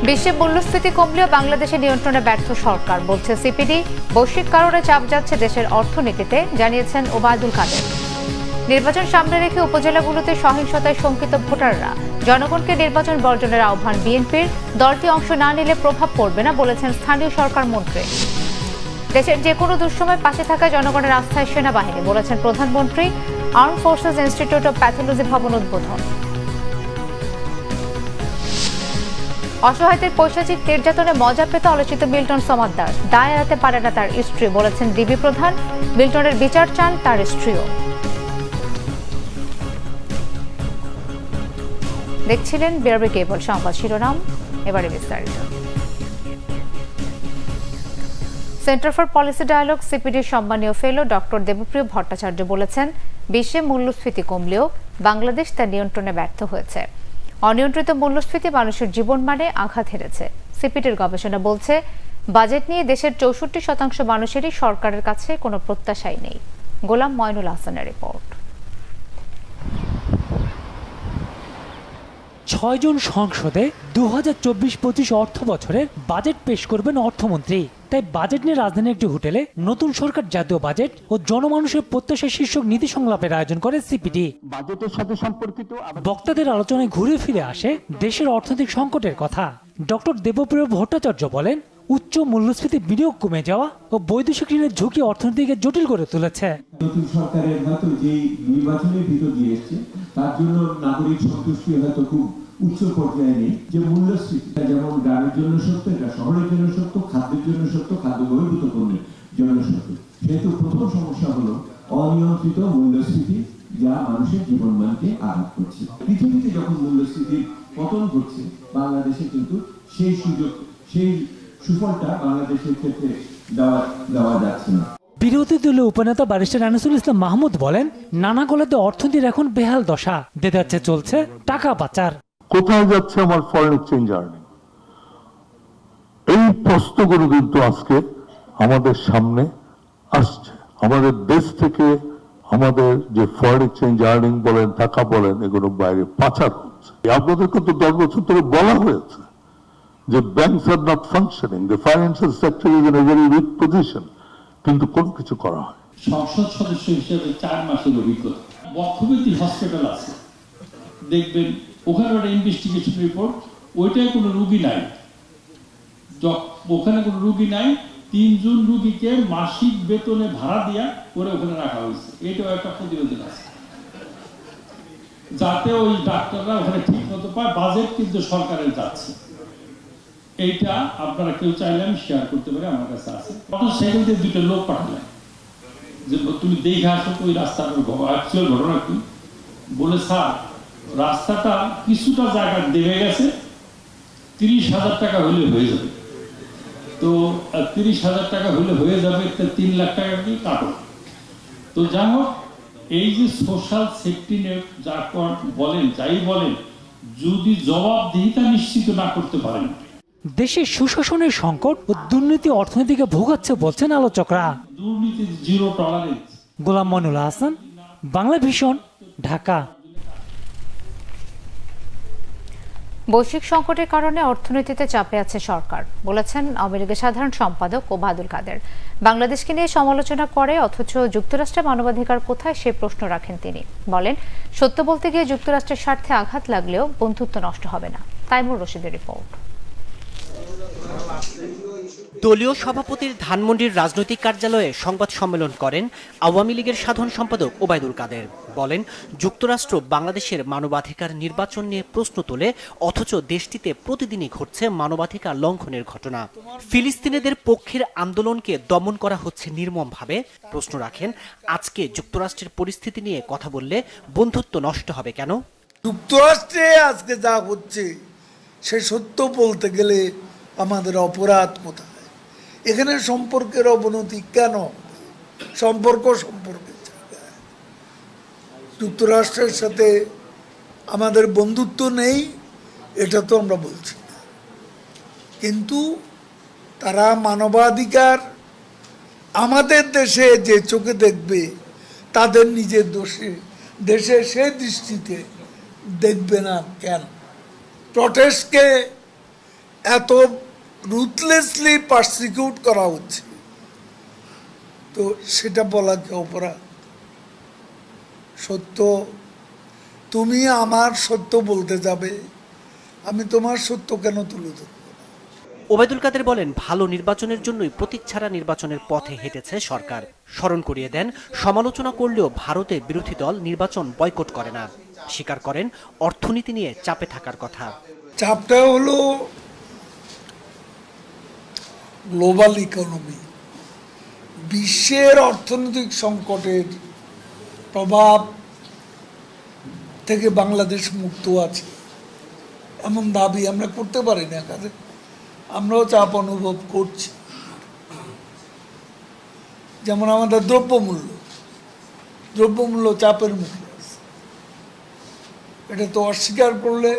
বিশ্বে মূল্যস্ফীতি কমলেও বাংলাদেশে নিয়ন্ত্রণে ব্যর্থ সরকার, বলছে সিপিডি। বৈশ্বিক কারণে চাপ যাচ্ছে দেশের অর্থনীতিতে, জানিয়েছেন ওবায়দুল কাদের। নির্বাচন সামনে রেখে উপজেলাগুলোতে সহিংসতায় শঙ্কিত ভোটাররা, জনগণকে নির্বাচন বর্জনের আহ্বান বিএনপির। দলটি অংশ না নিলে প্রভাব পড়বে না, বলেছেন স্থানীয় সরকার মন্ত্রী। দেশের যে কোনো দুঃসময় পাশে থাকা জনগণের আস্থায় সেনাবাহিনী, বলেছেন প্রধানমন্ত্রী। Arm forces institute of pathology ভবন উদ্বোধন। অসহায়দের পৈশাচিক নির্যাতনে মজা পেত আলোচিত মিল্টন সমাদ্দার। দায় এড়াতে পারে না তার স্ত্রী, বলেছেন ডিবি প্রধান। মিল্টনের বিচার চান তার স্ত্রীও। দেখছিলেন বিআরবি কেবল সংবাদ শিরোনাম, এবারে বিস্তারিত। সেন্টার ফর পলিসি ডায়ালগ সিপিডির সম্মানীয় ফেলো ডক্টর দেবপ্রিয় ভট্টাচার্য বলেছেন, বিশ্বে মূল্যস্ফীতি কমলেও বাংলাদেশ তার নিয়ন্ত্রণে ব্যর্থ হয়েছে। অনিয়ন্ত্রিত মূল্যস্ফীতি মানুষের জীবনমানে আঘাত হেরেছে। সিপিডির গবেষণা বলছে, বাজেট নিয়ে দেশের 64% মানুষেরই সরকারের কাছে কোনো প্রত্যাশাই নেই। গোলাম ময়নুল হাসানের রিপোর্ট। 6 জন সংসদে 2024-25 অর্থ বছরের বাজেট পেশ করবেন অর্থমন্ত্রী। তাই বাজেট নিয়ে রাজধানীর একটি হোটেলে নতুন সরকার জাতীয় বাজেট ও জনমানুষের প্রত্যাশা শীর্ষক নীতি সংলাপের আয়োজন করে সিপিডি। বাজেটের সাথে সম্পর্কিত বক্তাদের আলোচনায় ঘুরে ফিরে আসে দেশের অর্থনৈতিক সংকটের কথা। ডক্টর দেবপ্রিয় ভট্টাচার্য বলেন, উচ্চ মূল্যস্ফীতি বিনিয়োগ কমে যাওয়া ও বৈদেশিক ঋণের ঝুঁকি অর্থনীতিকে জটিল করে তুলেছে। নতুন সরকারের হয়তো যে নির্বাচনের ভিতর দিয়ে এসছে, তার জন্য নাগরিক সন্তুষ্টি হয়তো খুব উচ্চ পর্যায়ে নেই। যে মূল্যস্ফীতিটা যেমন গ্রামের জন্য সত্য, এটা শহরের জন্য সত্য, খাদ্যের জন্য সত্য, খাদ্য বহির্ভূত পণ্যের জন্য সত্য। সেহেতু প্রথম সমস্যা হলো অনিয়ন্ত্রিত মূল্যস্ফীতি, যা মানুষের জীবনমানকে আঘাত করছে। পৃথিবীতে যখন মূল্যস্ফীতির পতন ঘটছে, বাংলাদেশে কিন্তু সেই সুযোগ, সেই সুফলটা বাংলাদেশের ক্ষেত্রে দেওয়া যাচ্ছে না। বিরোধী দলীয় উপনেতা ব্যারিস্টার আনিসুল ইসলাম মাহমুদ বলেন, নানা গলাতে অর্থনীতির এখন বেহাল দশা, দেদাচ্ছে চলছে টাকা পাচার। কোথায় যাচ্ছে আমার ফরেন এক্সচেঞ্জ আর্নিং? এই প্রশ্নগুলো কিন্তু আজকে আমাদের সামনে আসছে। আমাদের দেশ থেকে আমাদের যে ফরেন এক্সচেঞ্জ আর্নিং বলেন, টাকা বলেন, এগুলো বাইরে পাচার হচ্ছে। আপনাদের কিন্তু 10 বছর ধরে বলা হয়েছে যে banks are not functioning, the financial sector is in a very weak position, কিন্তু কোনো কিছু করা হয়। সংসদ সদস্য হিসেবে 4 মাসের অভিজ্ঞতা। বক্ষব্যাধি হসপিটাল আছে, দেখবেন ওখানে একটা ইনভেস্টিগেশন রিপোর্ট, ওইটাই কোনো রুগী নাই, ওখানে কোনো রুগী নাই। 3 জন রুগীকে মাসিক বেতনে ভাড়া দিয়া করে ওখানে রাখা হয়েছে। এটাও একটা প্রতিবেদন আছে, যাতে ওই ডাক্তাররা ওখানে ঠিক মতো পায়। বাজেট কিন্তু সরকারের যাচ্ছে, এইটা আপনারা কেউ চাইলে আমি শেয়ার করতে পারি, আমার কাছে আছে। সেখান থেকে 2টা লোক পাঠালেন যে তুমি দেখে আসো ওই রাস্তার অ্যাকচুয়াল ঘটনা কি। বলে, স্যার রাস্তাটা কিছুটা জায়গা দেবে গেছে, 30,000 টাকা হলে হয়ে যাবে। তো 30,000 টাকা হলে হয়ে যাবে, 3 লাখ টাকা কি কাটো। তো যাই হোক, এই যে সোশ্যাল সেফটি নেট যা বলেন, যাই বলেন, যদি জবাবদিহিতা নিশ্চিত না করতে পারেন, দেশে সুশাসনের সংকট ও দুর্নীতি অর্থনীতিকে ভোগাচ্ছে বলছেন আলোচকরা। দুর্নীতির জিরো টলারেন্স। গোলাম ময়নুল হাসান, বাংলা ভিশন, ঢাকা। বৈশ্বিক সংকটের কারণে অর্থনীতিতে চাপে আছে সরকার, বলেছেন আওয়ামী লীগের সাধারণ সম্পাদক ওবায়দুল কাদের। বাংলাদেশকে নিয়ে সমালোচনা করে অথচ যুক্তরাষ্ট্রের মানবাধিকার কোথায়, সে প্রশ্ন রাখেন তিনি। বলেন, সত্য বলতে গিয়ে যুক্তরাষ্ট্রের স্বার্থে আঘাত লাগলেও বন্ধুত্ব নষ্ট হবে না। তাইমুর রশিদের রিপোর্ট। দলীয় সভাপতির ধানমন্ডির রাজনৈতিক কার্যালয়ে সংবাদ সম্মেলন করেন আওয়ামী লীগের সাধারণ সম্পাদক ওবায়দুল কাদের। বলেন, যুক্তরাষ্ট্র বাংলাদেশের মানবাধিকার নির্বাচন নিয়ে প্রশ্ন তোলে, অথচ দেশটিতে প্রতিদিনই ঘটছে মানবাধিকার লঙ্ঘনের ঘটনা। ফিলিস্তিনিদের পক্ষের আন্দোলনকে দমন করা হচ্ছে নির্মমভাবে। প্রশ্ন রাখেন, আজকে যুক্তরাষ্ট্রের পরিস্থিতি নিয়ে কথা বললে বন্ধুত্ব নষ্ট হবে কেন? যুক্তরাষ্ট্রে আজকে যা হচ্ছে, সে সত্য বলতে গেলে আমাদের অপরাধ কোথায়? এখানে সম্পর্কের অবনতি কেন? সম্পর্কের যুক্তরাষ্ট্রের সাথে আমাদের বন্ধুত্ব নেই, এটা তো আমরা বলছি না, কিন্তু তারা মানবাধিকার আমাদের দেশে যে চোখে দেখবে, তাদের নিজের দেশে সে দৃষ্টিতে দেখবে না কেন? প্রটেস্টকে এত রুথলেসলি পারসিকিউট করা হচ্ছে, তো সেটা বলা কি অপরাধ? সত্য, তুমি আমার সত্য বলতে যাবে, আমি তোমার সত্য কেন তুলে ধরব? ওবায়দুল কাদের বলেন, ভালো নির্বাচনের জন্যই প্রতীক ছাড়া নির্বাচনের পথে হেঁটেছে সরকার। স্মরণ করিয়ে দেন, সমালোচনা করলেও ভারতের বিরোধী দল নির্বাচন বয়কট করে না। স্বীকার করেন, অর্থনীতি নিয়ে চাপে থাকার কথা। চাপটা হলো গ্লোবাল ইকোনমি, বিশ্বের অর্থনৈতিক সংকটের প্রভাব থেকে বাংলাদেশ মুক্ত আছে এমন দাবি আমরা করতে পারি না। কাজে আমরাও চাপ অনুভব করছি। যেমন আমাদের দ্রব্যমূল্য চাপের মুখে আছে, এটা তো অস্বীকার করলে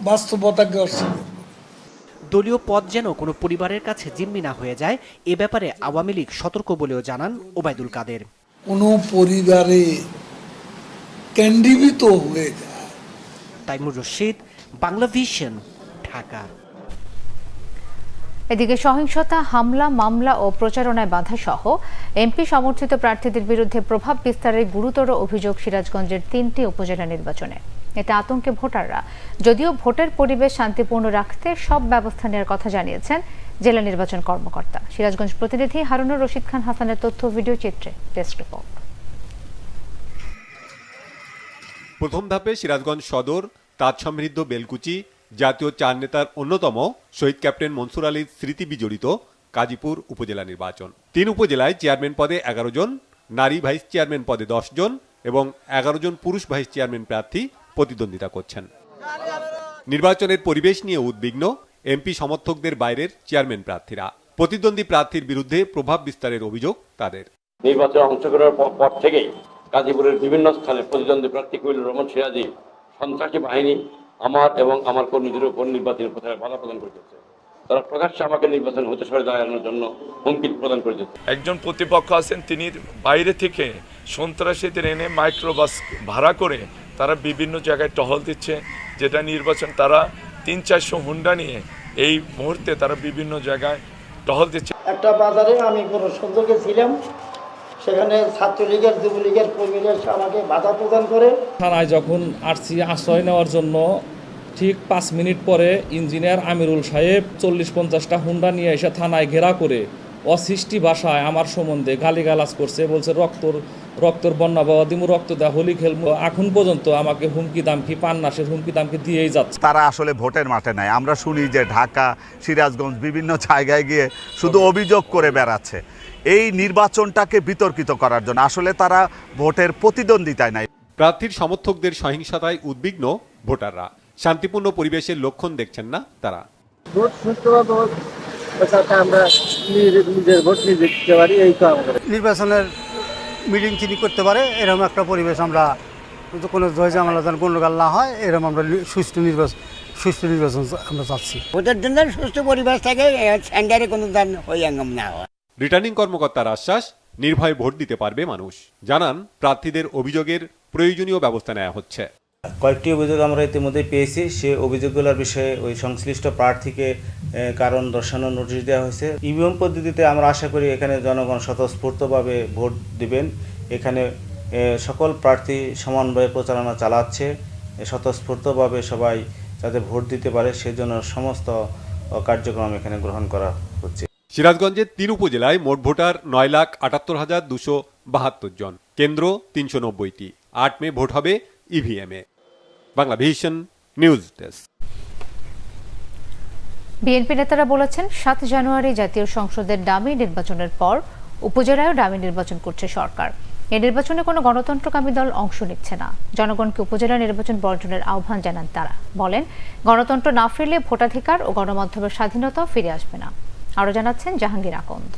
বাস্তবতাকে অস্বীকার করে। দলীয় পদ যেন কোনো পরিবারের কাছে জিম্মি না হয়ে যায়, এ ব্যাপারে আওয়ামী লীগ সতর্ক বলেও জানান ওবায়দুল কাদের। কোনো পরিবারে কেন্দ্রীভূত হয়ে যায়। তাইমুর রশিদ, বাংলা ভিশন, ঢাকা। এদিকে সহিংসতা, হামলা, মামলা ও প্রচারণায় বাধা সহ এমপি সমর্থিত প্রার্থীদের বিরুদ্ধে প্রভাব বিস্তারের গুরুতর অভিযোগ সিরাজগঞ্জের 3টি উপজেলা নির্বাচনে। এতে আতঙ্কে ভোটাররা। যদিও ভোটের পরিবেশ শান্তিপূর্ণ রাখতে সব ব্যবস্থা নেওয়ার কথা জানিয়েছেন জেলা নির্বাচন কর্মকর্তা। সিরাজগঞ্জ প্রতিনিধি হারুনুর রশিদ খান হাসানের তথ্য ভিডিও চিত্রে ডেস্ক রিপোর্ট। প্রথম ধাপে সিরাজগঞ্জ সদর, তাঁত সমৃদ্ধ বেলকুচি, জাতীয় 4 নেতার অন্যতম শহীদ ক্যাপ্টেন মনসুর আলীর স্মৃতি বিজড়িত কাজীপুর উপজেলা নির্বাচন। 3 উপজেলায় চেয়ারম্যান পদে 11 জন, নারী ভাইস চেয়ারম্যান পদে 10 জন এবং 11 জন পুরুষ ভাইস চেয়ারম্যান প্রার্থী প্রতিদ্বন্দ্বিতা করছেন। নির্বাচনের পরিবেশ নিয়ে উদ্বিগ্ন এমপি সমর্থকদের বাইরের চেয়ারম্যান প্রার্থীরা। প্রতিদ্বন্দ্বী প্রার্থীর বিরুদ্ধে প্রভাব বিস্তারের অভিযোগ তাদের। নির্বাচনে অংশগ্রহণের পর থেকেই গাজীপুরের বিভিন্ন স্থানে প্রতিদ্বন্দ্বী প্রার্থী কুইল রহমান সিরাজি সন্ত্রাসী বাহিনী আমার এবং আমার কর্মীদের উপর নির্বাচনের প্রচারে বাধা প্রদান করেছে। তারা প্রকাশ্যে আমাকে নির্বাচন হতে সরে দাঁড়ানোর জন্য হুমকি প্রদান করেছে। একজন প্রতিপক্ষ আছেন, তিনি বাইরে থেকে সন্ত্রাসীদের এনে মাইক্রোবাস ভাড়া করে তারা বিভিন্ন জায়গায় টহল দিচ্ছে, যেটা নির্বাচন তারা 300-400 হুন্ডা নিয়ে এই মুহূর্তে তারা বিভিন্ন জায়গায় টহল দিচ্ছে। একটা বাজারে আমি কোনো সংযোগে ছিলাম, সেখানে ছাত্রলীগের যুবলীগের কর্মীরা আমাকে বাধা প্রদান করে। থানায় যখন আসছি আশ্রয় নেওয়ার জন্য, ঠিক 5 মিনিট পরে ইঞ্জিনিয়ার আমিরুল সাহেব 40-50টা হুন্ডা নিয়ে এসে থানায় ঘেরা করে অসৃষ্টি ভাষায় আমার সম্বন্ধে গালিগালাজ করছে। বলছে রক্তর বন্যা বাবা দিমু, রক্ত দেওয়া হোলি খেলবো। এখন পর্যন্ত আমাকে হুমকি দামকি, পান্নাসের হুমকি দামকি দিয়েই যাচ্ছে। তারা আসলে ভোটের মাঠে নাই। আমরা শুনি যে ঢাকা, সিরাজগঞ্জ বিভিন্ন জায়গায় গিয়ে শুধু অভিযোগ করে বেড়াচ্ছে এই নির্বাচনটাকে বিতর্কিত করার জন্য। আসলে তারা ভোটের প্রতিদ্বন্দ্বিতায় নাই। প্রার্থীর সমর্থকদের সহিংসতায় উদ্বিগ্ন ভোটাররা। শান্তিপূর্ণ পরিবেশের লক্ষণ দেখছেন না তারা। ভোট সুষ্ঠুভাবে আমরা নিজের ভোট নিজে দিতে পারি, এই তো আমাদের নির্বাচনের মিটিং চিনি করতে পারে, এরকম একটা পরিবেশ আমরা কোনো ঝামেলা যেন গন্ডগোল না হয়, এরকম আমরা সুষ্ঠু নির্বাচন আমরা চাচ্ছি। ভোটের জন্য সুষ্ঠু পরিবেশ থাকে, সেন্টারে কোনো হইয়াঙ্গম না হয়। রিটার্নিং কর্মকর্তার আশ্বাস, নির্ভয়ে ভোট দিতে পারবে মানুষ। জানান, প্রার্থীদের অভিযোগের প্রয়োজনীয় ব্যবস্থা নেওয়া হচ্ছে। কয়েকটি অভিযোগ আমরা ইতিমধ্যে পেয়েছি। সে অভিযোগগুলোর বিষয়ে ওই সংশ্লিষ্ট প্রার্থীকে কারণ দর্শানোর নোটিশ দেওয়া হয়েছে। ইভিএম পদ্ধতিতে আমরা আশা করি এখানে জনগণ স্বতঃস্ফূর্তভাবে ভোট দিবেন। এখানে সকল প্রার্থী সমানভাবে প্রচারণা চালাচ্ছে, স্বতঃস্ফূর্তভাবে সবাই যাতে ভোট দিতে পারে সেজন্য সমস্ত কার্যক্রম এখানে গ্রহণ করা হচ্ছে। সিরাজগঞ্জের 3 উপজেলায় মোট ভোটার 9,78,272 জন। কেন্দ্র 390টি। 8 মে ভোট হবে ইভিএমে। Bangla Vision News Desk. BNP নেতারা বলেছেন, 7 জানুয়ারি জাতীয় সংসদের ডামি নির্বাচনের পর উপজেলায়ও ডামি নির্বাচন করছে সরকার। এই নির্বাচনে কোনো গণতন্ত্রকামী দল অংশ নিচ্ছে না। জনগণকে উপজেলা নির্বাচন বর্জনের আহ্বান জানান তারা। বলেন, গণতন্ত্র না ফিরলে ভোটাধিকার ও গণমাধ্যমের স্বাধীনতাও ফিরে আসবে না। আরো জানাচ্ছেন জাহাঙ্গীর আকন্দ।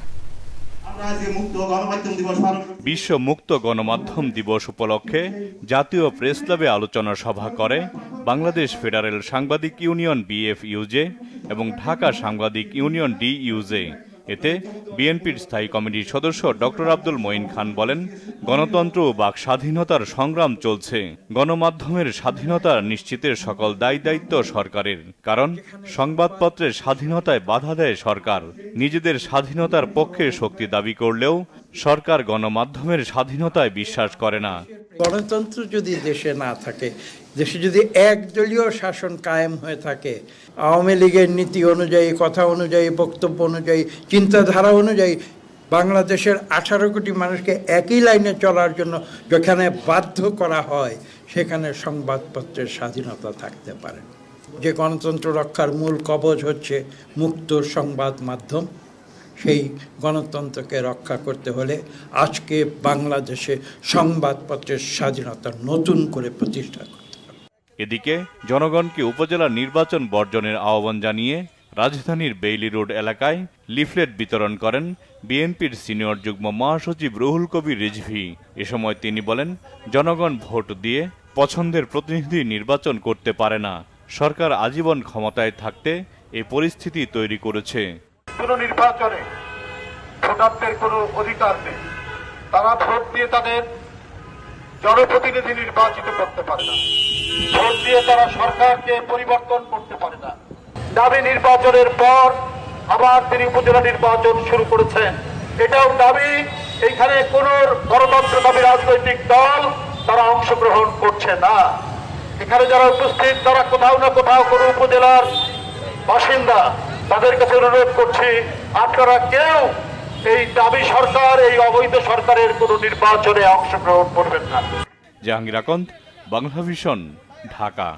বিশ্ব মুক্ত গণমাধ্যম দিবস উপলক্ষে জাতীয় প্রেস ক্লাবে আলোচনা সভা করে বাংলাদেশ ফেডারেল সাংবাদিক ইউনিয়ন BFUJ এবং ঢাকা সাংবাদিক ইউনিয়ন DUJ। এতে বিএনপির স্থায়ী কমিটির সদস্য ডক্টর আব্দুল মঈন খান বলেন, গণতন্ত্র ও বাক স্বাধীনতার সংগ্রাম চলছে। গণমাধ্যমের স্বাধীনতা নিশ্চিতের সকল দায়িত্ব সরকারের, কারণ সংবাদপত্রের স্বাধীনতায় বাধা দেয় সরকার। নিজেদের স্বাধীনতার পক্ষে শক্তি দাবি করলেও সরকার গণমাধ্যমের স্বাধীনতায় বিশ্বাস করে না। গণতন্ত্র যদি দেশে না থাকে, দেশে যদি একদলীয় শাসন কায়েম হয়ে থাকে, আওয়ামী লীগের নীতি অনুযায়ী, কথা অনুযায়ী, বক্তব্য অনুযায়ী, চিন্তাধারা অনুযায়ী বাংলাদেশের 18 কোটি মানুষকে একই লাইনে চলার জন্য যেখানে বাধ্য করা হয়, সেখানে সংবাদপত্রের স্বাধীনতা থাকতে পারে। যে গণতন্ত্র রক্ষার মূল কবচ হচ্ছে মুক্ত সংবাদ মাধ্যম, সেই গণতন্ত্রকে রক্ষা করতে হলে আজকে বাংলাদেশে সংবাদপত্রের স্বাধীনতা নতুন করে প্রতিষ্ঠা করতে হবে। এদিকে জনগণকে উপজেলা নির্বাচন বর্জনের আহ্বান জানিয়ে রাজধানীর বেইলি রোড এলাকায় লিফলেট বিতরণ করেন বিএনপির সিনিয়র যুগ্ম মহাসচিব রুহুল কবির রিজভী। এ সময় তিনি বলেন, জনগণ ভোট দিয়ে পছন্দের প্রতিনিধি নির্বাচন করতে পারে না। সরকার আজীবন ক্ষমতায় থাকতে এই পরিস্থিতি তৈরি করেছে। কোনো নির্বাচনে ভোটারদের কোনো অধিকার নেই, তারা ভোট দিয়ে তাদের জনপ্রতিনিধি নির্বাচিত করতে পারে না, ভোট দিয়ে তারা সরকারকে পরিবর্তন করতে পারে না। দাবি নির্বাচনের পর আবার তিনি উপজেলা নির্বাচন শুরু করেছেন, এটাও দাবি। এইখানে কোন গণতন্ত্রকামী রাজনৈতিক দল তারা অংশগ্রহণ করছে না। এখানে যারা উপস্থিত তারা কোথাও না কোথাও কোনো উপজেলার বাসিন্দা, তাদের কাছে অনুরোধ করছি, আপনারা কেউ এই দাবি সরকার, এই অবৈধ সরকারের কোনো নির্বাচনে অংশগ্রহণ করবেন না। জাহাঙ্গীর আকন্দ, বাংলাভিশন, ঢাকা।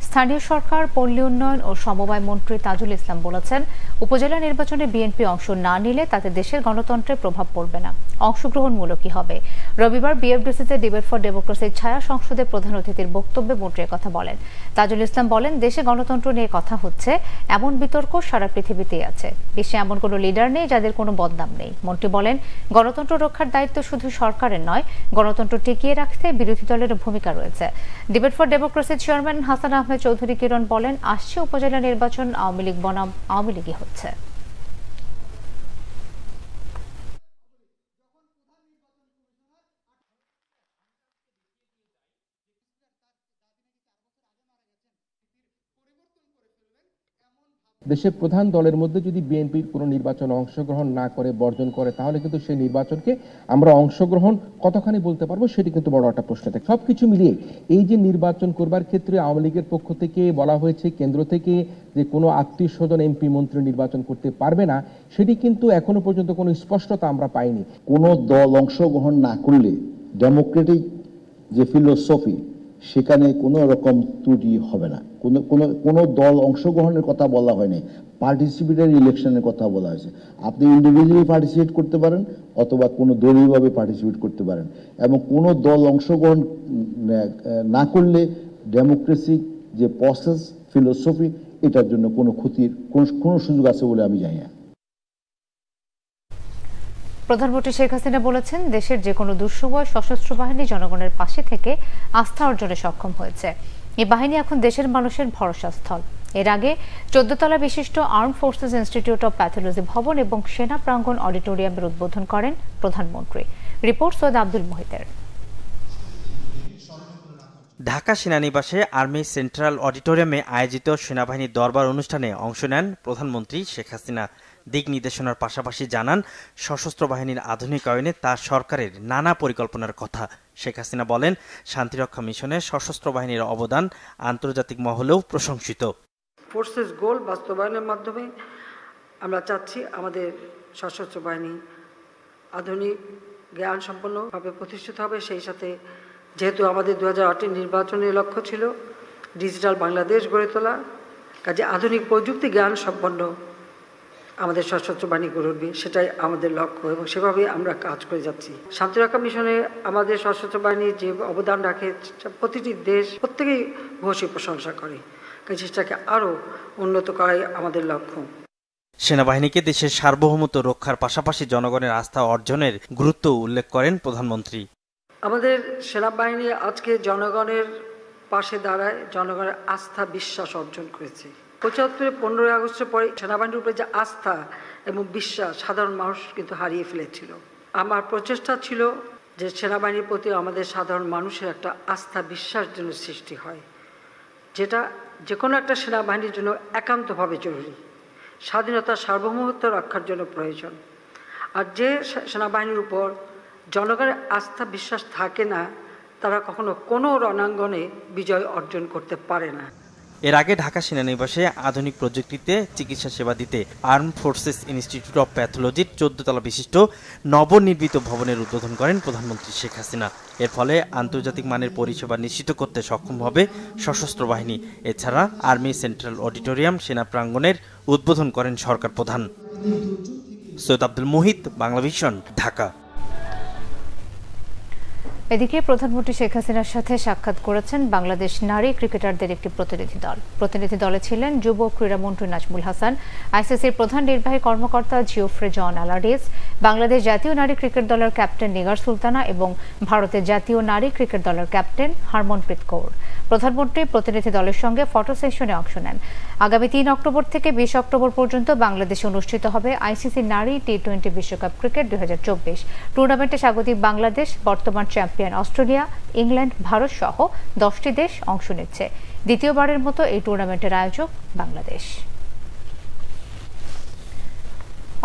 স্থানীয় সরকার, পল্লী উন্নয়ন ও সমবায় মন্ত্রী তাজুল ইসলাম বলেছেন, উপজেলা নির্বাচনে বিএনপি অংশ না নিলে তাতে দেশের গণতন্ত্রে প্রভাব পড়বে না, অংশগ্রহণমূলকই হবে। রবিবার বিএফডিসিতে ডিবেট ফর ডেমোক্রেসির ছায়া সংসদে প্রধান অতিথির বক্তব্যে মন্ত্রী কথা বলেন। তাজুল ইসলাম বলেন, দেশে গণতন্ত্র নিয়ে কথা হচ্ছে, এমন বিতর্ক সারা পৃথিবীতেই আছে। বিশ্বে এমন কোনো লিডার নেই যাদের কোনো বদনাম নেই। মন্ত্রী বলেন, গণতন্ত্র রক্ষার দায়িত্ব শুধু সরকারের নয়, গণতন্ত্র টিকিয়ে রাখতে বিরোধী দলের ভূমিকা রয়েছে। ডিবেট ফর ডেমোক্রেসির চেয়ারম্যান হাসান আহমেদ চৌধুরী কিরণ বলেন, আসছে উপজেলা নির্বাচন আওয়ামী লীগ বনাম আওয়ামী লীগই হচ্ছে। দেশের প্রধান দলের মধ্যে যদি বিএনপির কোনো নির্বাচনে অংশগ্রহণ না করে, বর্জন করে, তাহলে কিন্তু সেই নির্বাচনকে আমরা অংশগ্রহণ কতখানি বলতে পারবো, সেটি কিন্তু বড় একটা প্রশ্ন থাকে। সবকিছু মিলিয়ে এই যে নির্বাচন করবার ক্ষেত্রে আওয়ামী লীগের পক্ষ থেকে বলা হয়েছে, কেন্দ্র থেকে যে কোনো আত্মীয় স্বজন এমপি মন্ত্রী নির্বাচন করতে পারবে না, সেটি কিন্তু এখনো পর্যন্ত কোনো স্পষ্টতা আমরা পাইনি। কোনো দল অংশগ্রহণ না করলে ডেমোক্রেটিক যে ফিলোসফি, সেখানে কোনো রকম ত্রুটি হবে না। কোনো দল অংশগ্রহণের কথা বলা হয়নি, পার্টিসিপেটরি ইলেকশনের কথা বলা হয়েছে। আপনি ইন্ডিভিজুয়ালি পার্টিসিপেট করতে পারেন অথবা কোনো দলীয়ভাবে পার্টিসিপেট করতে পারেন, এবং কোনো দল অংশগ্রহণ না করলে ডেমোক্রেসি যে প্রসেস, ফিলোসফি, এটার জন্য কোনো ক্ষতির কোনো সুযোগ আছে বলে আমি জানি না। প্রধানমন্ত্রী শেখ হাসিনা বলেছেন, দেশের যে কোনো দুঃসময় সশস্ত্র বাহিনী জনগণের পাশে থেকে আস্থা অর্জনে সক্ষম হয়েছে। এই বাহিনী এখন দেশের মানুষের ভরসাস্থল। এর আগে 14 তলা বিশিষ্ট arm forces institute of pathology ভবন এবং সেনা প্রাঙ্গণ অডিটোরিয়ামের উদ্বোধন করেন প্রধানমন্ত্রী। রিপোর্ট সৈয়দ আব্দুল মোহিতের। ঢাকা সেনানিবাসে আর্মি সেন্ট্রাল অডিটোরিয়ামে আয়োজিত সেনাবাহিনীর দরবার অনুষ্ঠানে অংশ নেন প্রধানমন্ত্রী শেখ হাসিনা। দিক নির্দেশনার পাশাপাশি জানান, সশস্ত্র বাহিনীর আধুনিকায়নে তার সরকারের নানা পরিকল্পনার কথা। শেখ হাসিনা বলেন, শান্তিরক্ষা মিশনে সশস্ত্র বাহিনীর অবদান আন্তর্জাতিক মহলেও প্রশংসিত। ফোর্সেস গোল বাস্তবায়নের মাধ্যমে আমরা চাচ্ছি আমাদের সশস্ত্র বাহিনী আধুনিক জ্ঞান সম্পন্নভাবে প্রতিষ্ঠিত হবে। সেই সাথে যেহেতু আমাদের 2008 নির্বাচনের লক্ষ্য ছিল ডিজিটাল বাংলাদেশ গড়ে তোলা, কাজে আধুনিক প্রযুক্তি জ্ঞান সম্পন্ন আমাদের সশস্ত্র বাহিনী গড়ে উঠবে, সেটাই আমাদের লক্ষ্য এবং সেভাবেই আমরা কাজ করে যাচ্ছি। শান্তিরক্ষা মিশনে আমাদের সশস্ত্র বাহিনী যে অবদান রাখে, প্রতিটি দেশ প্রত্যেকেই ভূয়সী প্রশংসা করে, কাজে সেটাকে আরও উন্নত করাই আমাদের লক্ষ্য। সেনাবাহিনীকে দেশের সার্বভৌমত্ব রক্ষার পাশাপাশি জনগণের আস্থা অর্জনের গুরুত্ব উল্লেখ করেন প্রধানমন্ত্রী। আমাদের সেনাবাহিনী আজকে জনগণের পাশে দাঁড়ায়, জনগণের আস্থা বিশ্বাস অর্জন করেছে। 75 15 আগস্টের পরে সেনাবাহিনীর উপরে যে আস্থা এবং বিশ্বাস সাধারণ মানুষ কিন্তু হারিয়ে ফেলেছিল। আমার প্রচেষ্টা ছিল যে সেনাবাহিনীর প্রতি আমাদের সাধারণ মানুষের একটা আস্থা বিশ্বাস যেন সৃষ্টি হয়, যেটা যে কোনো একটা সেনাবাহিনীর জন্য একান্তভাবে জরুরি, স্বাধীনতা সার্বভৌমত্ব রক্ষার জন্য প্রয়োজন। আর যে সেনাবাহিনীর উপর জনগণের আস্থা বিশ্বাস থাকে না, তারা কখনো কোনো রণাঙ্গনে বিজয় অর্জন করতে পারে না। এর আগে ঢাকা সেনানিবাসে আধুনিক প্রযুক্তিতে চিকিৎসা সেবা দিতে আর্ম ফোর্সেস ইনস্টিটিউট অব প্যাথোলজির 14 তলা বিশিষ্ট নবনির্মিত ভবনের উদ্বোধন করেন প্রধানমন্ত্রী শেখ হাসিনা। এর ফলে আন্তর্জাতিক মানের পরিষেবা নিশ্চিত করতে সক্ষম হবে সশস্ত্র বাহিনী। এছাড়া আর্মি সেন্ট্রাল অডিটোরিয়াম সেনা প্রাঙ্গণের উদ্বোধন করেন সরকার প্রধান। সৈয়দ আব্দুল মুহিত, বাংলা ভিশন, ঢাকা। এদিকে প্রধানমন্ত্রী শেখ হাসিনার সাথে সাক্ষাৎ করেছেন বাংলাদেশ নারী ক্রিকেটারদের একটি প্রতিনিধি দল। প্রতিনিধি দলে ছিলেন যুব ক্রীড়ামন্ত্রী নাজমুল হাসান, আইসিসির প্রধান নির্বাহী কর্মকর্তা জিওফ্রে জন অ্যালার্ডিস, বাংলাদেশ জাতীয় নারী ক্রিকেট দলের ক্যাপ্টেন নিগার সুলতানা এবং ভারতের জাতীয় নারী ক্রিকেট দলের ক্যাপ্টেন হরমনপ্রীত কৌর। প্রধানমন্ত্রী প্রতিনিধি দলের সঙ্গে ফটো সেশনে অংশ নেন। আগামী 3 অক্টোবর থেকে 20 অক্টোবর পর্যন্ত বাংলাদেশে অনুষ্ঠিত হবে আইসিসি নারী টি20 বিশ্বকাপ ক্রিকেট 2024। টুর্নামেন্টে স্বাগতিক বাংলাদেশ, বর্তমান চ্যাম্পিয়ন অস্ট্রেলিয়া, ইংল্যান্ড, ভারত সহ 10টি দেশ অংশ নিচ্ছে। দ্বিতীয়বারের মতো এই টুর্নামেন্টের আয়োজক বাংলাদেশ।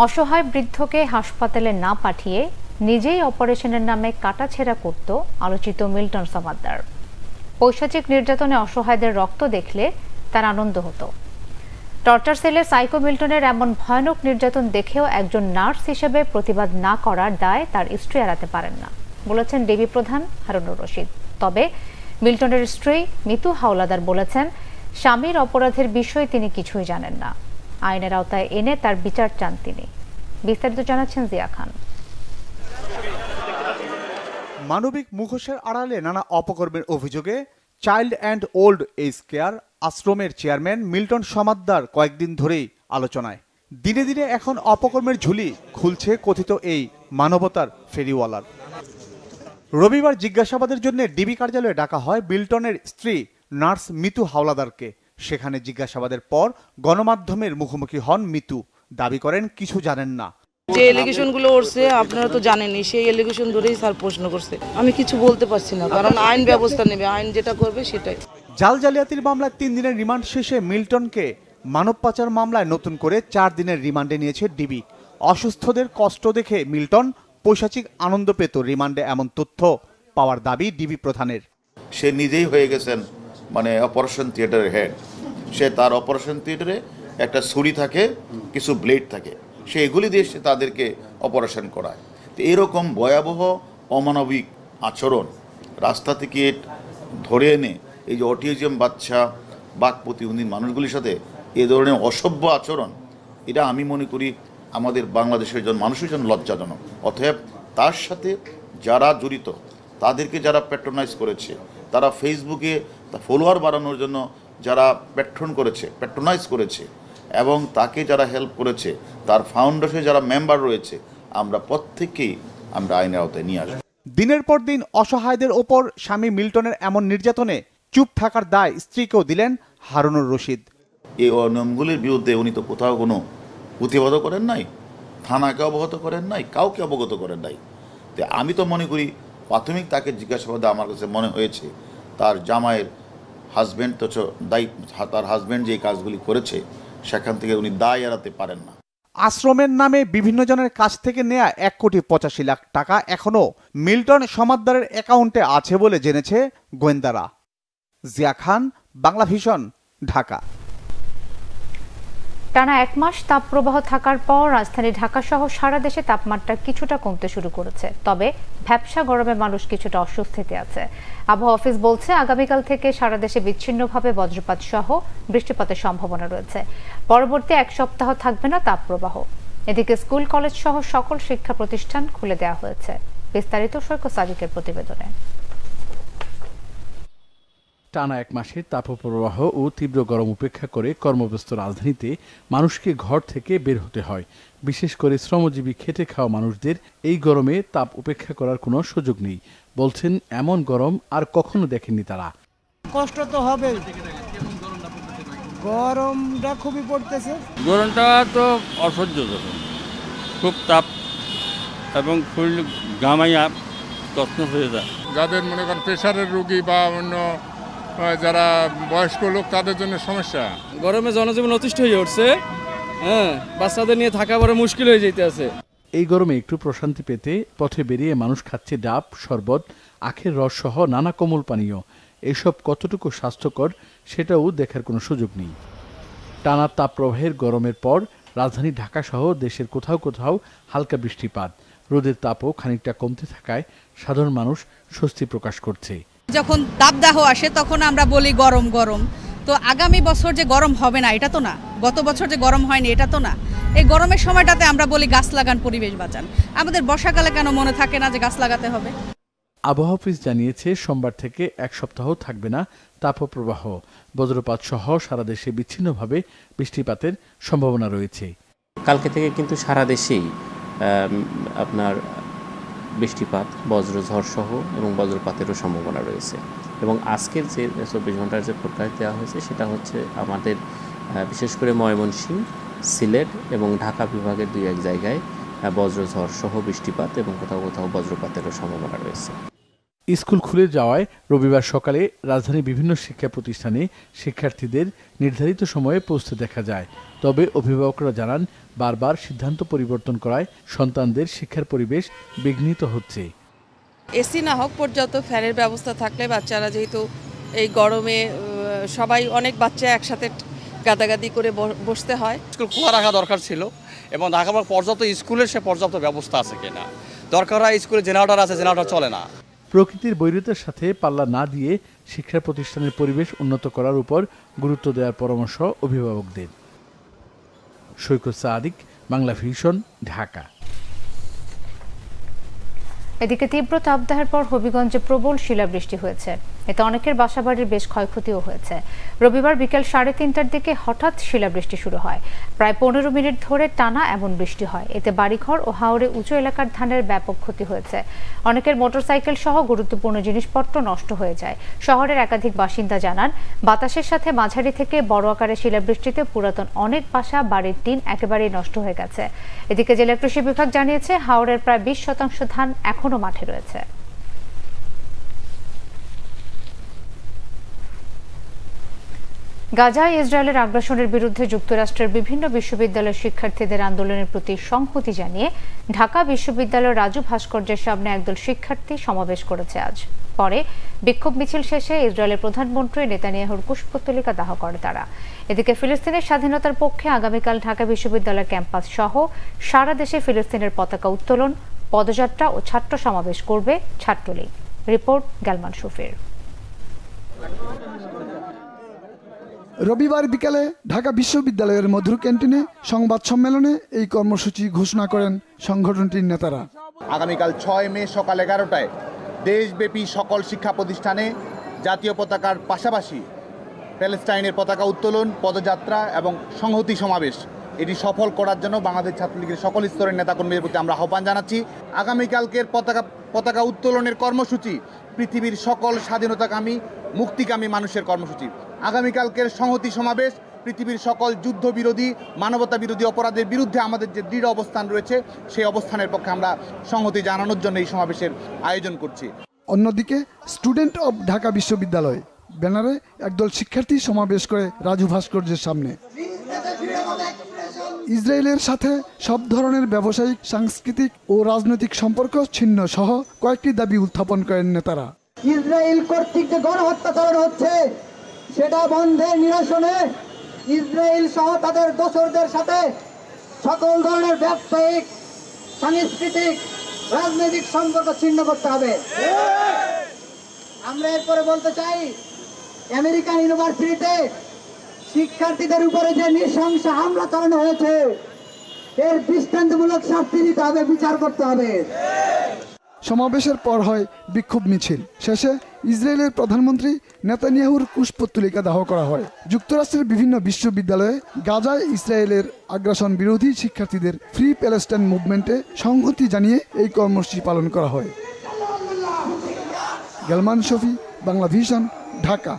অসহায় বৃদ্ধকে হাসপাতালে না পাঠিয়ে নিজেই অপারেশনের নামে কাটাছেঁড়া করত আলোচিত মিল্টন সমাদ্দার। পৈশাচিক নির্যাতনে অসহায়দের রক্ত দেখলে তার আনন্দ হতো। টর্চার সেলে সাইকো মিল্টনের এমন ভয়ানক নির্যাতন দেখেও একজন নার্স হিসেবে প্রতিবাদ না করার দায় তার স্ত্রী এড়াতে পারেন না, বলেছেন ডিবি প্রধান হারুনুর রশিদ। তবে মিল্টনের স্ত্রী মিতু হাওলাদার বলেছেন, স্বামীর অপরাধের বিষয়ে তিনি কিছুই জানেন না। আইনের আওতায় এনে তার বিচার চান তিনি। বিস্তারিত জানাচ্ছেন জিয়া খান। মানবিক মুখোশের আড়ালে নানা অপকর্মের অভিযোগে child and old age care আশ্রমের চেয়ারম্যান মিল্টন সমাদ্দার কয়েকদিন ধরেই আলোচনায়। দিনে দিনে এখন অপকর্মের ঝুলি খুলছে কথিত এই মানবতার ফেরিওয়ালার। রবিবার জিজ্ঞাসাবাদের জন্য ডিবি কার্যালয়ে ডাকা হয় মিল্টনের স্ত্রী নার্স মিতু হাওলাদারকে। সেখানে জিজ্ঞাসাবাদের পর গণমাধ্যমের মুখোমুখি হন মিতু। দাবি করেন কিছু জানেন না। যে এলিগেশন গুলো উঠছে আপনারা তো জানেনই, সেই এলিগেশন ধরেই স্যার প্রশ্ন করছে। আমি কিছু বলতে পারছি না, কারণ আইন ব্যবস্থা নেবে, আইন যেটা করবে সেটাই। জাল জালিয়াতির মামলায় 3 দিনের রিমান্ড শেষে মিল্টনকে মানব পাচার মামলায় নতুন করে 4 দিনের রিমান্ডে নিয়েছে ডিবি। অসুস্থদের কষ্ট দেখে মিল্টন পৈশাচিক আনন্দ পেত রিমান্ডে, এমন তথ্য পাওয়ার দাবি ডিবি প্রধানের। সে নিজেই হয়ে গেছেন মানে অপারেশন থিয়েটারের হেড। সে তার অপারেশন থিয়েটারে একটা ছুরি থাকে, কিছু ব্লেড থাকে, সে এগুলি দিয়ে সে তাদেরকে অপারেশন করায়। তো এরকম ভয়াবহ অমানবিক আচরণ রাস্তা থেকে ধরে এনে এই যে অটিজম বাচ্চা, বাক প্রতিবন্ধী মানুষগুলির সাথে এ ধরনের অসভ্য আচরণ, এটা আমি মনে করি আমাদের বাংলাদেশের জন্য মানুষের জন্য লজ্জাজনক। অতএব তার সাথে যারা জড়িত, তাদেরকে যারা প্যাট্রোনাইজ করেছে, তারা ফেসবুকে ফলোয়ার বাড়ানোর জন্য যারা প্যাট্রোনাইজ করেছে এবং তাকে যারা হেল্প করেছে, তার ফাউন্ডেশনে যারা মেম্বার রয়েছে, আমরা প্রত্যেককেই আমরা আইনের আওতায় নিয়ে আসবো। দিনের পর দিন অসহায়দের ওপর স্বামী মিল্টনের এমন নির্যাতনে চুপ থাকার দায় স্ত্রীকেও দিলেন হারুনুর রশিদ। এই অনিয়মগুলির বিরুদ্ধে উনি তো কোথাও কোনো প্রতিবাদও করেন নাই, থানাকে অবগত করেন নাই, কাউকে অবগত করেন নাই। তো আমি তো মনে করি প্রাথমিক তাকে জিজ্ঞাসাবাদে আমার কাছে মনে হয়েছে তার জামাইয়ের হাজব্যান্ড তো তার হাজব্যান্ড যে কাজগুলি করেছে সেখান থেকে উনি দায় এড়াতে পারেন না। আশ্রমের নামে বিভিন্ন জনের কাছ থেকে নেয়া 1,85,00,000 টাকা এখনো মিল্টন সমাদ্দারের অ্যাকাউন্টে আছে বলে জেনেছে গোয়েন্দারা। জিয়া খান, বাংলা ভিশন, ঢাকা। টানা 1 মাস তাপপ্রবাহ থাকার পর রাজধানী ঢাকা সহ সারা দেশে তাপমাত্রা কিছুটা কমতে শুরু করেছে। তবে ভ্যাপসা গরমে মানুষ কিছুটা অস্বস্তিতে আছে। আবহাওয়া অফিস বলছে, আগামীকাল থেকে সারা দেশে বিচ্ছিন্নভাবে বজ্রপাত সহ বৃষ্টিপাতের সম্ভাবনা রয়েছে। পরবর্তী 1 সপ্তাহ থাকবে না তাপপ্রবাহ। এদিকে স্কুল, কলেজ সহ সকল শিক্ষা প্রতিষ্ঠান খুলে দেওয়া হয়েছে। বিস্তারিত সৈকত সাদিকের প্রতিবেদনে। টানা 1 মাসের তাপপ্রবাহ ও তীব্র গরম উপেক্ষা করে কর্মব্যস্ত রাজধানীতে মানুষকে ঘর থেকে বের হতে হয়। বিশেষ করে শ্রমজীবী খেটে খাওয়া মানুষদের এই গরমে তাপ উপেক্ষা করার কোনো সুযোগ নেই। বলছেন, এমন গরম আর কখনো দেখেননি তারা। কষ্ট তো হবে, গরমটা খুবই পড়তেছে। গরমটা তো অসহ্যজনক, খুব তাপ এবং শরীর ঘামাইয়া কষ্ট হয়ে যায়। যাদের মনে করেন প্রেশারের রোগী বা অন্য যারা বয়স্ক লোক তাদের জন্য সমস্যা। গরমে জনজীবন অতিষ্ঠ হয়ে উঠছে, হ্যাঁ, বাচ্চাদের নিয়ে থাকা বড় মুশকিল হয়ে যেতে আছে। এই গরমে একটু প্রশান্তি পেতে পথে বেরিয়ে মানুষ খাচ্ছে ডাব, শরবত, আখের রস সহ নানা কোমল পানীয়। এসব কতটুকু স্বাস্থ্যকর সেটাও দেখার কোনো সুযোগ নেই। টানা তাপপ্রবাহের গরমের পর রাজধানী ঢাকা সহ দেশের কোথাও কোথাও হালকা বৃষ্টিপাত, রোদের তাপও খানিকটা কমতে থাকায় সাধারণ মানুষ স্বস্তি প্রকাশ করছে। যখন দাবদাহ আসে তখন আমরা বলি গরম গরম, তো আগামী বছর যে গরম হবে না এটা তো না, গত বছর যে গরম হয়নি এটা তো না। এই গরমের সময়টাতে আমরা বলি গাছ লাগান, পরিবেশ বাঁচান। আমাদের বর্ষাকালে কেন মনে থাকে না যে গাছ লাগাতে হবে? আবহাওয়া অফিস জানিয়েছে সোমবার থেকে এক সপ্তাহ থাকবে না তাপপ্রবাহ। বজ্রপাত সহ সারা দেশে বিচ্ছিন্নভাবে বৃষ্টিপাতের সম্ভাবনা রয়েছে। কালকে থেকে কিন্তু সারা দেশেই আপনার বৃষ্টিপাত, বজ্রঝড় সহ এবং বজ্রপাতেরও সম্ভাবনা রয়েছে। এবং আজকের যে 24 ঘন্টার যে ফোরকাস্ট দেওয়া হয়েছে সেটা হচ্ছে আমাদের বিশেষ করে ময়মনসিংহ, সিলেট এবং ঢাকা বিভাগের 2-1 জায়গায় বজ্রঝড় সহ বৃষ্টিপাত এবং কোথাও কোথাও বজ্রপাতেরও সম্ভাবনা রয়েছে। স্কুল খুলে যাওয়ায় রবিবার সকালে রাজধানীর বিভিন্ন শিক্ষা প্রতিষ্ঠানে শিক্ষার্থীদের নির্ধারিত সময়ে পৌঁছতে দেখা যায়। তবে অভিভাবকরা জানান, বারবার সিদ্ধান্ত পরিবর্তন করায় সন্তানদের শিক্ষার পরিবেশ বিঘ্নিত হচ্ছে। এসি না হোক, পর্যাপ্ত ফ্যানের ব্যবস্থা থাকলে বাচ্চারা, যেহেতু এই গরমে সবাই অনেক বাচ্চা একসাথে গাদাগাদি করে বসতে হয়। স্কুল খোলা রাখা দরকার ছিল এবং ঢাকা পর্যাপ্ত স্কুলের সে পর্যাপ্ত ব্যবস্থা আছে কিনা। দরকার হয় স্কুলে জেনারেটর আছে, জেনারেটর চলে না। প্রকৃতির বৈরিতার সাথে পাল্লা না দিয়ে শিক্ষা প্রতিষ্ঠানের পরিবেশ উন্নত করার উপর গুরুত্ব দেওয়ার পরামর্শ অভিভাবকদের। সৈকত সাদিক, বাংলা ভিশন, ঢাকা। এদিকে তীব্র তাপদাহের পর হবিগঞ্জে প্রবল শিলাবৃষ্টি হয়েছে। এতে অনেকের বাসাবাড়ির বেশ ক্ষয়ক্ষতিও হয়েছে। রবিবার বিকেল 3:30টার দিকে হঠাৎ শিলাবৃষ্টি শুরু হয়। প্রায় 15 মিনিট ধরে টানা এমন বৃষ্টি হয়। এতে বাড়িঘর ও হাওরে উঁচু এলাকার ধানের ব্যাপক ক্ষতি হয়েছে। অনেকের মোটরসাইকেল সহ গুরুত্বপূর্ণ জিনিসপত্র নষ্ট হয়ে যায়। শহরের একাধিক বাসিন্দা জানান, বাতাসের সাথে মাঝারি থেকে বড় আকারের শিলাবৃষ্টিতে পুরাতন অনেক বাসা, বাড়ির টিন একেবারেই নষ্ট হয়ে গেছে। এদিকে জেলা কৃষি বিভাগ জানিয়েছে, হাওরের প্রায় 20% ধান এখনো মাঠে রয়েছে। গাজায় ইসরায়েলের আগ্রাসনের বিরুদ্ধে যুক্তরাষ্ট্রের বিভিন্ন বিশ্ববিদ্যালয়ের শিক্ষার্থীদের আন্দোলনের প্রতি সংহতি জানিয়ে ঢাকা বিশ্ববিদ্যালয়ের রাজু ভাস্কর্যের সামনে একদল শিক্ষার্থী সমাবেশ করেছে আজ। পরে বিক্ষোভ মিছিল শেষে ইসরায়েলের প্রধানমন্ত্রী নেতানিয়াহুর কুশপুত্তলিকা দাহ করে তারা। এদিকে ফিলিস্তিনের স্বাধীনতার পক্ষে আগামীকাল ঢাকা বিশ্ববিদ্যালয় ক্যাম্পাস সহ সারা দেশে ফিলিস্তিনের পতাকা উত্তোলন, পদযাত্রা ও ছাত্র সমাবেশ করবে ছাত্রলীগ। রিপোর্ট গালমান শফির। রবিবার বিকালে ঢাকা বিশ্ববিদ্যালয়ের মধুর ক্যান্টিনে সংবাদ সম্মেলনে এই কর্মসূচি ঘোষণা করেন সংগঠনটির নেতারা। আগামীকাল 6 মে সকাল 11টায় দেশব্যাপী সকল শিক্ষা প্রতিষ্ঠানে জাতীয় পতাকার পাশাপাশি প্যালেস্টাইনের পতাকা উত্তোলন, পদযাত্রা এবং সংহতি সমাবেশ এটি সফল করার জন্য বাংলাদেশ ছাত্রলীগের সকল স্তরের নেতাকর্মীদের প্রতি আমরা আহ্বান জানাচ্ছি। আগামীকালকের পতাকা উত্তোলনের কর্মসূচি পৃথিবীর সকল স্বাধীনতাকামী, মুক্তিকামী মানুষের কর্মসূচি। আগামীকালকের সংহতি সমাবেশ পৃথিবীর সকল যুদ্ধ বিরোধী, মানবতা বিরোধী অপরাধের বিরুদ্ধে আমাদের যে দৃঢ় অবস্থান রয়েছে সেই অবস্থানের পক্ষে আমরা সংহতি জানানোর জন্য এই সমাবেশের আয়োজন করছি। অন্যদিকে স্টুডেন্ট অব ঢাকা বিশ্ববিদ্যালয় ব্যানারে একদল শিক্ষার্থী সমাবেশ করে রাজু ভাস্কর্যের সামনে। ইসরায়েলের সাথে সব ধরনের ব্যবসায়িক, সাংস্কৃতিক ও রাজনৈতিক সম্পর্ক ছিন্ন সহ কয়েকটি দাবি উত্থাপন করেন নেতারা। ইসরায়েল কর্তৃক যে গণহত্যা চালানো হচ্ছে সেটা বন্ধের নিরসনে ইসরায়েল সহ তাদের দোসরদের সাথে সকল ধরনের ব্যবসায়িক, সাংস্কৃতিক, রাজনৈতিক সম্পর্ক ছিন্ন করতে হবে। আমরা এরপরে বলতে চাই, আমেরিকান ইউনিভার্সিটিতে শিক্ষার্থীদের উপরে যে নৃশংস হামলা চালানো হয়েছে এর দৃষ্টান্তমূলক শাস্তি দিতে হবে, বিচার করতে হবে। সমাবেশের পর হয় বিক্ষোভ মিছিল। শেষে ইসরায়েলের প্রধানমন্ত্রী নেতানিয়াহুর কুশপুত্তলিকা দাহ করা হয়। যুক্তরাষ্ট্রের বিভিন্ন বিশ্ববিদ্যালয়ে গাজায় ইসরায়েলের আগ্রাসন বিরোধী শিক্ষার্থীদের ফ্রি প্যালেস্টাইন মুভমেন্টে সংহতি জানিয়ে এই কর্মসূচি পালন করা হয়। গালমান শফি, বাংলা ভিশন, ঢাকা।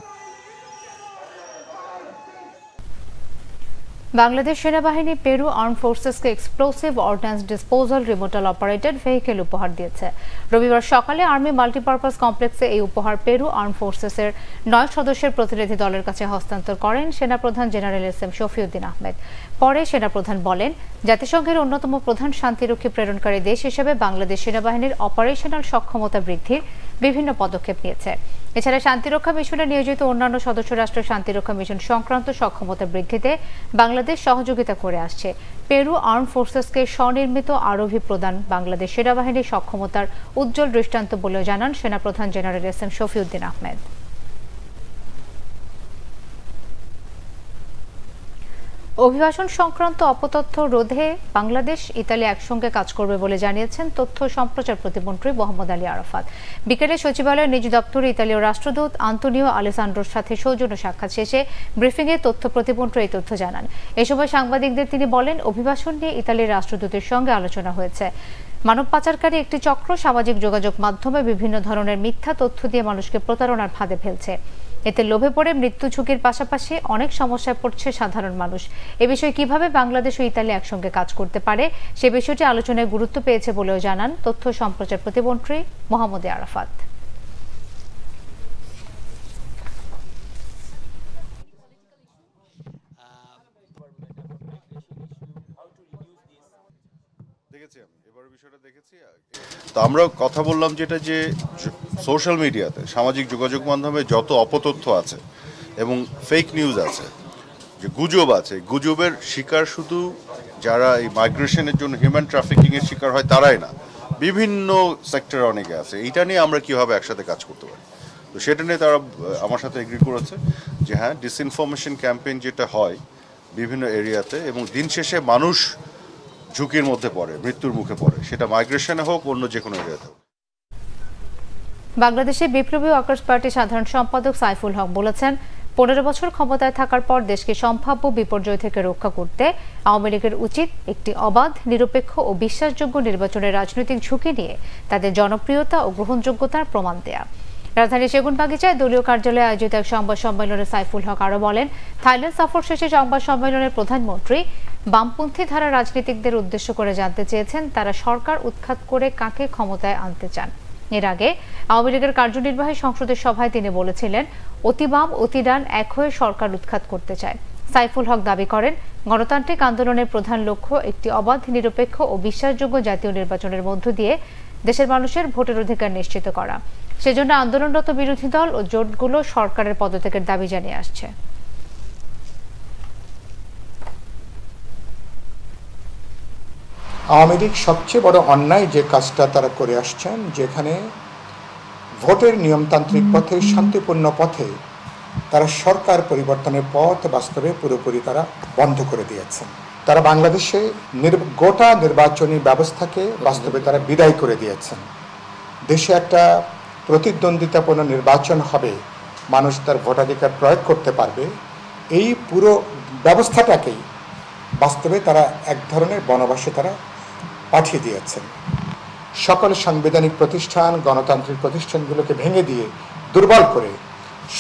বাংলাদেশ সেনাবাহিনী পেরু আর্ম ফোর্সেসকে explosive ordnance disposal remotely operated vehicle উপহার দিয়েছে। রবিবার সকালে আর্মি মাল্টিপারপাস কমপ্লেক্সে এই উপহার পেরু আর্ম ফোর্সেসের 9 সদস্যের প্রতিনিধি দলের কাছে হস্তান্তর করেন সেনাপ্রধান জেনারেল এস.এম. শফিউদ্দিন আহমেদ। পরে সেনাপ্রধান বলেন, জাতিসংঘের অন্যতম প্রধান শান্তিরক্ষী প্রেরণকারী দেশ হিসেবে বাংলাদেশ সেনাবাহিনীর অপারেশনাল সক্ষমতা বৃদ্ধির বিভিন্ন পদক্ষেপ নিয়েছে। এছাড়া শান্তিরক্ষা মিশনে নিয়োজিত অন্যান্য সদস্য রাষ্ট্রের শান্তিরক্ষা মিশন সংক্রান্ত সক্ষমতা বৃদ্ধিতে বাংলাদেশ সহযোগিতা করে আসছে। পেরু আর্ম ফোর্সেসকে স্বনির্মিত আরোভি প্রদান বাংলাদেশ সেনাবাহিনীর সক্ষমতার উজ্জ্বল দৃষ্টান্ত বলেও জানান সেনাপ্রধান জেনারেল এস.এম. শফিউদ্দিন আহমেদ। অভিবাসন সংক্রান্ত অপতথ্য রোধে বাংলাদেশ ইতালি একসঙ্গে কাজ করবে বলে জানিয়েছেন তথ্য সম্প্রচার প্রতিমন্ত্রী মোহাম্মদ আলী আরাফাত। বিকেলে সচিবালয়ের নিজ দপ্তরে ইতালীয় রাষ্ট্রদূত আন্তোনিও আলেসান্ড্রোর সাথে সৌজন্য সাক্ষাৎ শেষে ব্রিফিংয়ে তথ্য প্রতিমন্ত্রী এই তথ্য জানান। এ সময় সাংবাদিকদের তিনি বলেন, অভিবাসন নিয়ে ইতালির রাষ্ট্রদূতের সঙ্গে আলোচনা হয়েছে। মানব পাচারকারী একটি চক্র সামাজিক যোগাযোগ মাধ্যমে বিভিন্ন ধরনের মিথ্যা তথ্য দিয়ে মানুষকে প্রতারণার ফাঁদে ফেলছে। এতে লোভে পড়ে মৃত্যু ঝুঁকির পাশাপাশি অনেক সমস্যায় পড়ছে সাধারণ মানুষ। এ বিষয়ে কিভাবে বাংলাদেশ ও ইতালি একসঙ্গে কাজ করতে পারে সে বিষয়টি আলোচনায় গুরুত্ব পেয়েছে বলেও জানান তথ্য সম্প্রচার প্রতিমন্ত্রী মোহাম্মদ আরাফাত। তো আমরা কথা বললাম যেটা যে সোশ্যাল মিডিয়াতে সামাজিক যোগাযোগ মাধ্যমে যত অপতথ্য আছে এবং ফেক নিউজ আছে, যে গুজব আছে, গুজবের শিকার শুধু যারা এই মাইগ্রেশনের জন্য হিউম্যান ট্রাফিকিং এর শিকার হয় তারাই না, বিভিন্ন সেক্টরে অনেকে আছে। এইটা নিয়ে আমরা কিভাবে একসাথে কাজ করতে পারি, তো সেটা নিয়ে তারা আমার সাথে এগ্রি করেছে যে হ্যাঁ, ডিসইনফরমেশন ক্যাম্পেইন যেটা হয় বিভিন্ন এরিয়াতে এবং দিন শেষে মানুষ ঝুঁকির মধ্যে পড়ে, মৃত্যুর মুখে পড়ে, সেটা মাইগ্রেশনে হোক অন্য যে কোনো এরিয়াতে হোক। বাংলাদেশে বিপ্লবী ওয়ার্কার্স পার্টি সাধারণ সম্পাদক সাইফুল হক বলেছেন, 15 বছর ক্ষমতায় থাকার পর দেশকে সম্ভাব্য বিপর্যয় থেকে রক্ষা করতে আওয়ামী লীগের উচিত একটি অবাধ, নিরপেক্ষ ও বিশ্বাসযোগ্য নির্বাচনের রাজনৈতিক ঝুঁকি নিয়ে তাদের জনপ্রিয়তা ও গ্রহণযোগ্যতার প্রমাণ দেয়া। রাজধানীর সেগুনবাগিচায় দলীয় কার্যালয়ে আয়োজিত এক সংবাদ সম্মেলনে সাইফুল হক আরও বলেন, থাইল্যান্ড সফর শেষে সংবাদ সম্মেলনের প্রধানমন্ত্রী বামপন্থী ধারা রাজনীতিকদের উদ্দেশ্য করে জানতে চেয়েছেন তারা সরকার উৎখাত করে কাকে ক্ষমতায় আনতে চান। এর আগে আওয়ামী লীগের কার্যনির্বাহী সংসদের সভায় তিনি বলেছিলেন, অতিবাম অতিডান এক হয়ে সরকার উৎখাত করতে চায়। সাইফুল হক দাবি করেন, গণতান্ত্রিক আন্দোলনের প্রধান লক্ষ্য একটি অবাধ, নিরপেক্ষ ও বিশ্বাসযোগ্য জাতীয় নির্বাচনের মধ্য দিয়ে দেশের মানুষের ভোটের অধিকার নিশ্চিত করা। সেজন্য আন্দোলনরত বিরোধী দল ও জোটগুলো সরকারের পদত্যাগের দাবি জানিয়ে আসছে। আওয়ামী লীগ সবচেয়ে বড় অন্যায় যে কাজটা তারা করে আসছেন, যেখানে ভোটের নিয়মতান্ত্রিক পথে, শান্তিপূর্ণ পথে তারা সরকার পরিবর্তনের পথ বাস্তবে পুরোপুরি তারা বন্ধ করে দিয়েছেন। তারা বাংলাদেশে গোটা নির্বাচনী ব্যবস্থাকে বাস্তবে তারা বিদায় করে দিয়েছেন। দেশে একটা প্রতিদ্বন্দ্বিতাপূর্ণ নির্বাচন হবে, মানুষ তার ভোটাধিকার প্রয়োগ করতে পারবে, এই পুরো ব্যবস্থাটাকেই বাস্তবে তারা এক ধরনের বনবাসে তারা পাঠিয়ে দিয়েছেন। সকল সাংবিধানিক প্রতিষ্ঠান, গণতান্ত্রিক প্রতিষ্ঠানগুলোকে ভেঙে দিয়ে দুর্বল করে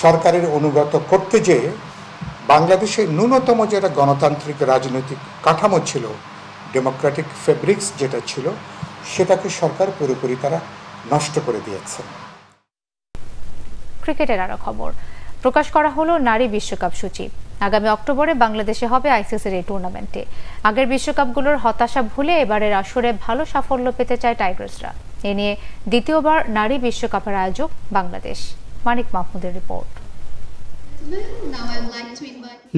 সরকারের অনুগত করতে যেয়ে বাংলাদেশে ন্যূনতম যেটা গণতান্ত্রিক রাজনৈতিক কাঠামো ছিল, ডেমোক্রেটিক ফেব্রিক্স যেটা ছিল, সেটাকে সরকার পুরোপুরি তারা নষ্ট করে দিয়েছে। ক্রিকেটের আরো খবর প্রকাশ করা হলো নারী বিশ্বকাপ সূচি। আগামী অক্টোবরে বাংলাদেশে হবে আইসিসির এই টুর্নামেন্টে। আগের বিশ্বকাপগুলোর হতাশা ভুলে এবারের আসরে ভালো সাফল্য পেতে চায় টাইগার্সরা। এ নিয়ে দ্বিতীয়বার নারী বিশ্বকাপের আয়োজক বাংলাদেশ। মানিক মাহমুদের রিপোর্ট।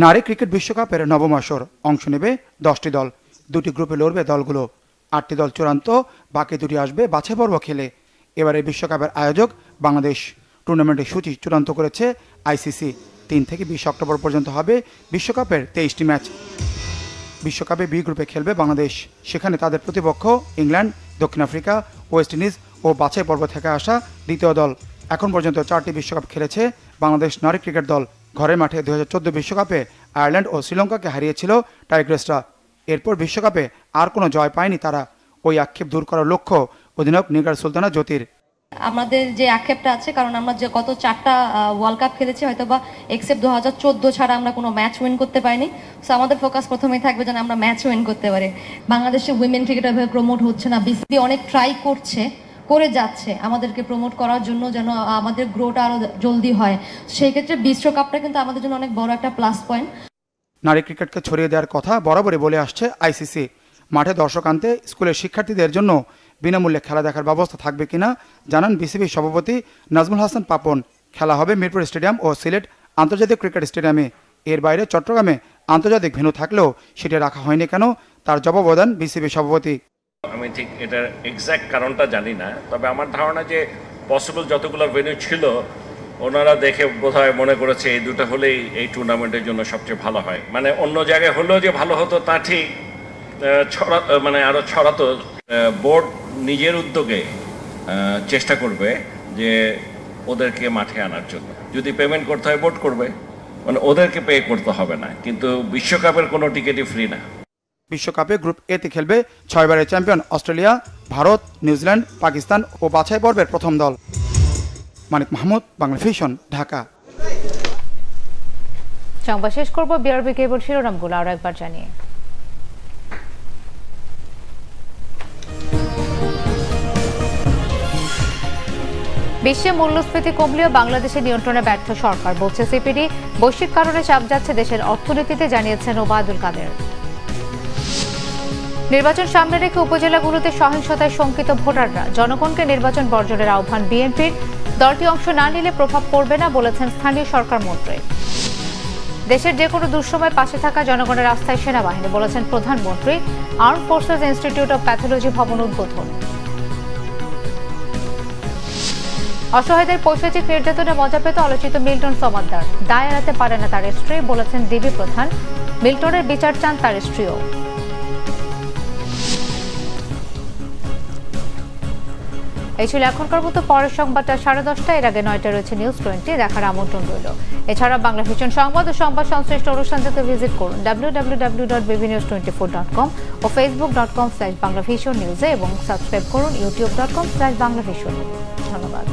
নারী ক্রিকেট বিশ্বকাপের নবম আসর, অংশ নেবে 10টি দল। 2টি গ্রুপে লড়বে দলগুলো। 8টি দল চূড়ান্ত, বাকি 2টি আসবে বাছাই পর্ব খেলে। এবারে বিশ্বকাপের আয়োজক বাংলাদেশ। টুর্নামেন্টের সূচি চূড়ান্ত করেছে আইসিসি। 3 থেকে 20 অক্টোবর পর্যন্ত হবে বিশ্বকাপের 23টি ম্যাচ। বিশ্বকাপে বি গ্রুপে খেলবে বাংলাদেশ। সেখানে তাদের প্রতিপক্ষ ইংল্যান্ড, দক্ষিণ আফ্রিকা, ওয়েস্ট ইন্ডিজ ও বাছাই পর্ব থেকে আসা দ্বিতীয় দল। এখন পর্যন্ত 4টি বিশ্বকাপ খেলেছে বাংলাদেশ নারী ক্রিকেট দল। ঘরের মাঠে 2014 বিশ্বকাপে আয়ারল্যান্ড ও শ্রীলঙ্কাকে হারিয়েছিল টাইগ্রেসরা। এরপর বিশ্বকাপে আর কোনো জয় পায়নি তারা। ওই আক্ষেপ দূর করার লক্ষ্য অধিনায়ক নিগার সুলতানা জ্যোতির। আমাদের যে আক্ষেপটা আছে, কারণ আমরা যে গত 4টা ওয়ার্ল্ড কাপ খেলেছি, হয়তো বা এক্সেপ্ট 2014 ছাড়া আমরা কোনো ম্যাচ উইন করতে পারিনি। সো আমাদের ফোকাস প্রথমেই থাকবে যেন আমরা ম্যাচ উইন করতে পারি। বাংলাদেশে উইমেন ক্রিকেট এভাবে প্রমোট হচ্ছে না, বিসিবি অনেক ট্রাই করে যাচ্ছে আমাদেরকে প্রমোট করার জন্য, যেন আমাদের গ্রোটা আরো জলদি হয়। সেই ক্ষেত্রে বিশ্বকাপটা কিন্তু আমাদের জন্য অনেক বড় একটা প্লাস পয়েন্ট। নারী ক্রিকেটকে ছড়িয়ে দেওয়ার কথা বরাবরই বলে আসছে আইসিসি। মাঠে দর্শক আনতে স্কুলের শিক্ষার্থীদের জন্য বিনামূল্যে খেলা দেখার ব্যবস্থা থাকবে কিনা জানান বিসিবির সভাপতি নাজমুল হাসান পাপন। খেলা হবে মিরপুর স্টেডিয়াম ও সিলেট আন্তর্জাতিক ক্রিকেট স্টেডিয়ামে। এর বাইরে চট্টগ্রামে আন্তর্জাতিক ভেন্যু থাকলেও সেটা রাখা হয়নি কেন, তার জবাব দেন বিসিবি সভাপতি। আমি ঠিক এটার এক্স্যাক্ট কারণটা জানি না, তবে আমার ধারণা যে পসিবল যতগুলো ভেন্যু ছিল ওনারা দেখে বোধহয় মনে করেছে এই দুটো হলেই এই টুর্নামেন্টের জন্য সবচেয়ে ভালো হয়। মানে অন্য জায়গায় হলেও যে ভালো হতো তা ঠিক, আরো ছড়াতো। বোর্ড নিজের উদ্যোগে চেষ্টা করবে যে ওদেরকে মাঠে আনার জন্য। যদি পেমেন্ট করতে হয় বোর্ড করবে, মানে ওদেরকে পে করতে হবে না। কিন্তু বিশ্বকাপের কোনো টিকিটই ফ্রি না। বিশ্বকাপে গ্রুপ এতে খেলবে 6বারের champion Australia, Bharat, New Zealand, Pakistan ও বাছাই পর্বের প্রথম দল। মানিক মাহমুদ, বাংলা ভিশন, ঢাকা। সংবাদ শেষ করব বিআরবি কেবল শিরোনামগুলো আরো একবার জানিয়ে। বিশ্বে মূল্যস্ফীতি কমলেও বাংলাদেশে নিয়ন্ত্রণে ব্যর্থ সরকার, বলছে সিপিডি। বৈশ্বিক কারণে চাপ যাচ্ছে দেশের অর্থনীতিতে, জানিয়েছেন ওবায়দুল কাদের। নির্বাচন সামনে রেখে উপজেলাগুলোতে সহিংসতায় শঙ্কিত ভোটাররা, জনগণকে নির্বাচন বর্জনের আহ্বান বিএনপির। দলটি অংশ না নিলে প্রভাব পড়বে না, বলেছেন স্থানীয় সরকার মন্ত্রী। দেশের যে কোনো দুঃসময় পাশে থাকা জনগণের আস্থায় সেনাবাহিনী, বলেছেন প্রধানমন্ত্রী। Arm forces institute of pathology ভবন উদ্বোধন। অসহায়দের পৈশাচিক নির্যাতনে মজা পেত আলোচিত মিল্টন সমাদ্দার, দায় এড়াতে পারে না তার স্ত্রী, বলেছেন ডিবি প্রধান। মিল্টনের বিচার চান তার স্ত্রীও। এই ছিল এখনকার মতো। পরের সংবাদটা 10:30। এর আগে 9টায় রয়েছে নিউজ 20 দেখার আমন্ত্রণ রইল। এছাড়া বাংলা ভিশন সংবাদ ও সংবাদ সংশ্লিষ্ট অনুষ্ঠান দেখতে ভিজিট করুন www.bbnews24.com ও facebook.com/banglavisionnews এবং সাবস্ক্রাইব করুন youtube.com/banglavision। ধন্যবাদ।